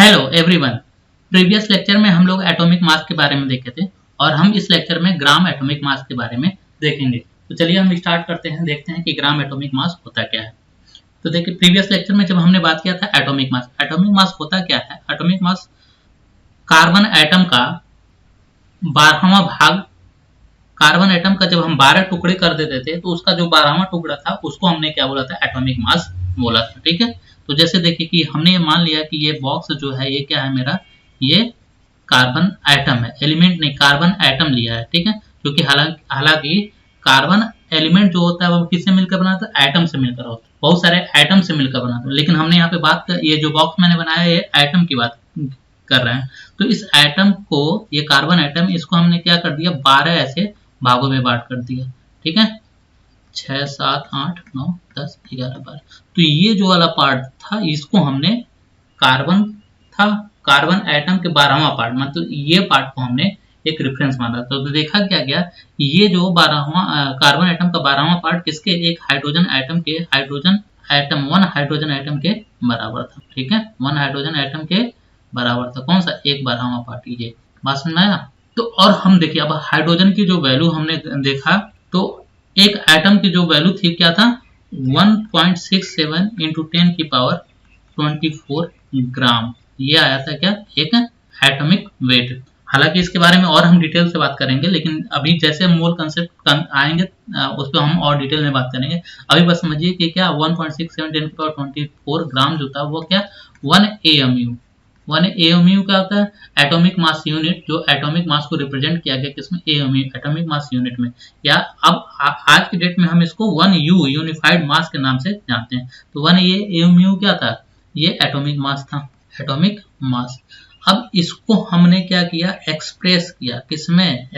Hello everyone. Previous lecture में हम लोग एटॉमिक मास के बारे में देखे थे और हम इस लेक्चर में ग्राम एटॉमिक मास के बारे में देखेंगे। तो चलिए हम स्टार्ट करते हैं, देखते हैं कि ग्राम एटॉमिक मास होता क्या है। तो देखिए, प्रीवियस लेक्चर में जब हमने बात किया था एटॉमिक मास होता क्या है। एटॉमिक मास कार्बन एटम का 12वां भाग, कार्बन एटम का जब हम 12 टुकड़े कर देते थे तो उसका जो 12वां टुकड़ा था उसको हमने क्या बोला था, एटॉमिक मास बोला था। ठीक है, तो जैसे देखिए कि हमने ये मान लिया कि ये बॉक्स जो है ये क्या है मेरा, ये कार्बन एटम है, एलिमेंट नहीं, कार्बन एटम लिया है। ठीक है, क्योंकि हालांकि कार्बन एलिमेंट जो होता है वो किससे मिलकर बना था, एटम से मिलकर होता है, बहुत सारे एटम से मिलकर बना था। लेकिन हमने यहाँ पे बात कर, ये जो बॉक्स मैंने बनाया है ये एटम की बात कर रहे हैं। तो इस एटम को, ये कार्बन एटम, इसको हमने क्या कर दिया, 12 ऐसे भागों में बांट कर दिया। ठीक है, 6, 7, 8, 9, 10, 11, 12। तो ये जो वाला पार्ट था इसको हमने कार्बन था, कार्बन एटम के 12वां पार्ट, मतलब ये पार्ट को हमने एक रेफरेंस माना। तो देखा क्या गया, ये जो 12वां कार्बन एटम का 12वां पार्ट किसके, एक हाइड्रोजन एटम के, वन हाइड्रोजन एटम के बराबर था। ठीक है, वन हाइड्रोजन एटम के बराबर था। कौन सा, एक 12वां पार्ट, ये बात समझ में आया। तो और हम देखिए अब हाइड्रोजन की जो वैल्यू हमने देखा, तो एक एटम की जो वैल्यू थी क्या था, 1.67 इंटू 10 की पावर 24 ग्राम, ये आया था क्या, एक एटॉमिक वेट। हालांकि इसके बारे में और हम डिटेल से बात करेंगे, लेकिन अभी जैसे मोल कंसेप्ट आएंगे उस पर हम और डिटेल में बात करेंगे। अभी बस समझिए कि क्या 1.67 10 की पावर 24 ग्राम जो था वो क्या, 1 AMU। 1 AMU क्या होता है, एटॉमिक मास यूनिट, जो एटॉमिक मास को रिप्रेजेंट किया गया किसमें, AMU, एटॉमिक मास यूनिट में। या अब आज की डेट में हम इसको 1U, यूनिफाइड मास के नाम से जानते हैं। तो 1 AMU क्या था, ये एटॉमिक मास था, एटॉमिक मास। अब इसको हमने क्या किया, एक्सप्रेस किया किसमें,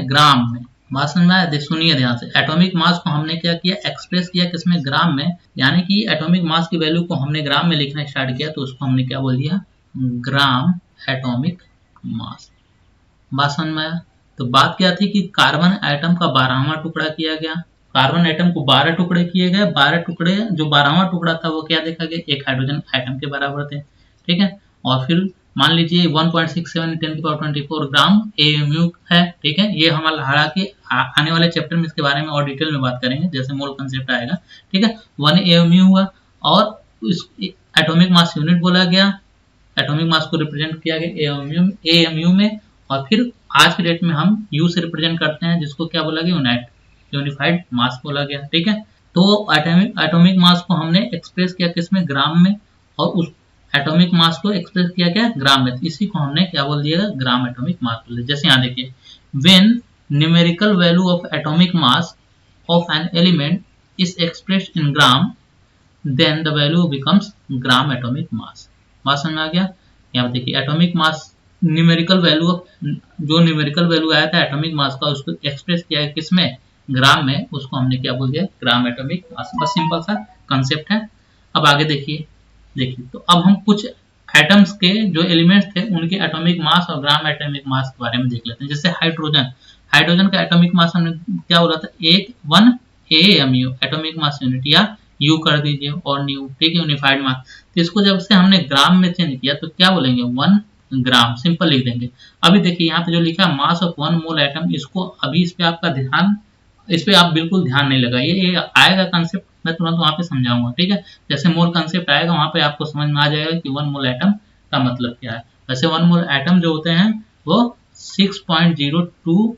ग्राम में। बात समझ में आया, सुनिए ध्यान से। एटॉमिक मास को हमने क्या किया, एक्सप्रेस किया किसमें, ग्राम में। यानी कि एटॉमिक मास की वैल्यू को हमने ग्राम में लिखना स्टार्ट किया, तो उसको हमने क्या बोल दिया, ग्राम एटॉमिक मास। बात समझ में आया। तो बात क्या थी कि कार्बन एटम का 12वां टुकड़ा किया गया, कार्बन एटम को 12 टुकड़े किए गए, 12 टुकड़े, जो 12वां टुकड़ा था वो क्या देखा गया, एक हाइड्रोजन एटम के बराबर थे। ठीक है, और फिर मान लीजिए 1.67 10 की पावर 24 ग्राम AMU है। ठीक है, ये हमारा, हालांकि आने वाले चैप्टर में इसके बारे में और डिटेल में बात करेंगे जैसे मोल कंसेप्ट आएगा। ठीक है, 1 AMU हुआ और इस एटॉमिक मास यूनिट बोला गया, एटॉमिक मास को रिप्रेजेंट किया गया AMU में। और फिर आज के डेट में हम U से रिप्रेजेंट करते हैं, जिसको क्या बोला गया, यूनिफाइड मास बोला गया। ठीक है, तो एटॉमिक मास को हमने एक्सप्रेस किया किसमें, ग्राम में, और उस एटॉमिक मास को एक्सप्रेस किया गया ग्राम में। इसी को हमने क्या बोल दिया, ग्राम एटॉमिक मास बोल दिया। जैसे यहाँ देखिए, when numerical value of atomic mass of an element is expressed in gram, then the value becomes gram atomic mass. बात समझ में आ गया। यहाँ देखिए, atomic mass numerical value of, जो न्यूमेरिकल वैल्यू आया था एटॉमिक मास का, उसको एक्सप्रेस किया है किसमें, ग्राम में, उसको हमने क्या बोल दिया, ग्राम एटॉमिक मास। बस सिंपल सा कंसेप्ट है। अब आगे देखिए, तो अब हम कुछ एटम्स के जो एलिमेंट्स थे उनके एटॉमिक मास और ग्राम एटॉमिक मास के बारे में देख लेते हैं। जैसे हाइड्रोजन का एटॉमिक मास हमने क्या बोला था, 1 AMU, एटॉमिक मास यूनिट, या U कर दीजिए और न्यू। ठीक है, यूनिफाइड मास। तो इसको जब से हमने ग्राम में चेंज किया तो क्या बोलेंगे, 1 ग्राम, सिंपल लिख देंगे। अभी देखिए यहाँ पे जो लिखा है मास ऑफ 1 मोल एटम, इसको अभी इस पे आपका ध्यान, इस पे आप बिल्कुल ध्यान नहीं लगाइए, ये आएगा कंसेप्ट, मैं तुरंत वहां पे समझाऊंगा। ठीक है, जैसे मोल कंसेप्ट आएगा वहां पे आपको समझ में आ जाएगा कि 1 मोल एटम का मतलब क्या है। वैसे 1 मोल एटम जो होते हैं वो 6.023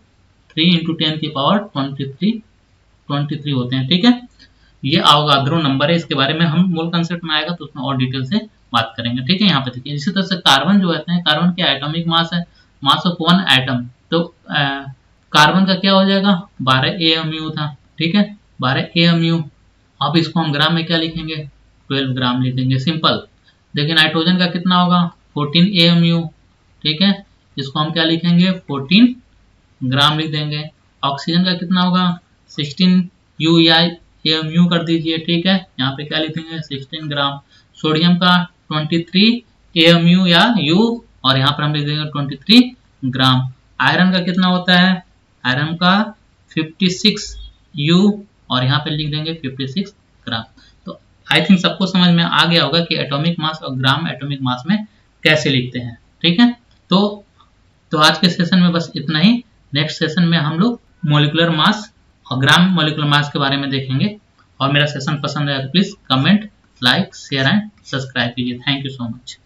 इंटू 10 की पावर 23 होते हैं। ठीक है, ये अवोगाद्रो नंबर है, इसके बारे में हम मोल कंसेप्ट में आएगा तो उसमें और डिटेल से बात करेंगे। ठीक है, यहाँ पे देखिए, इसी तरह से कार्बन जो होते हैं, कार्बन के एटॉमिक मास है, मास ऑफ 1 एटम, तो कार्बन का क्या हो जाएगा, 12 AMU था। ठीक है, 12 AMU। अब इसको हम ग्राम में क्या लिखेंगे, 12 ग्राम लिखेंगे, सिंपल। देखिए नाइट्रोजन का कितना होगा, 14 AMU। ठीक है, इसको हम क्या लिखेंगे, 14 ग्राम लिख देंगे। ऑक्सीजन का कितना होगा, 16 U या AMU कर दीजिए। ठीक है, यहाँ पे क्या लिखेंगे, 16 ग्राम। सोडियम का 23 AMU या U, और यहाँ पर हम लिख देंगे 23 ग्राम। आयरन का कितना होता है, आयरन का 56 U, और यहाँ पे लिख देंगे 56 ग्राम। तो आई थिंक सबको समझ में आ गया होगा कि एटॉमिक मास और ग्राम एटॉमिक मास में कैसे लिखते हैं। ठीक है, तो आज के सेशन में बस इतना ही। नेक्स्ट सेशन में हम लोग मॉलिक्यूलर मास और ग्राम मॉलिक्यूलर मास के बारे में देखेंगे। और मेरा सेशन पसंद आया तो please comment, like, share and subscribe कीजिए। Thank you so much.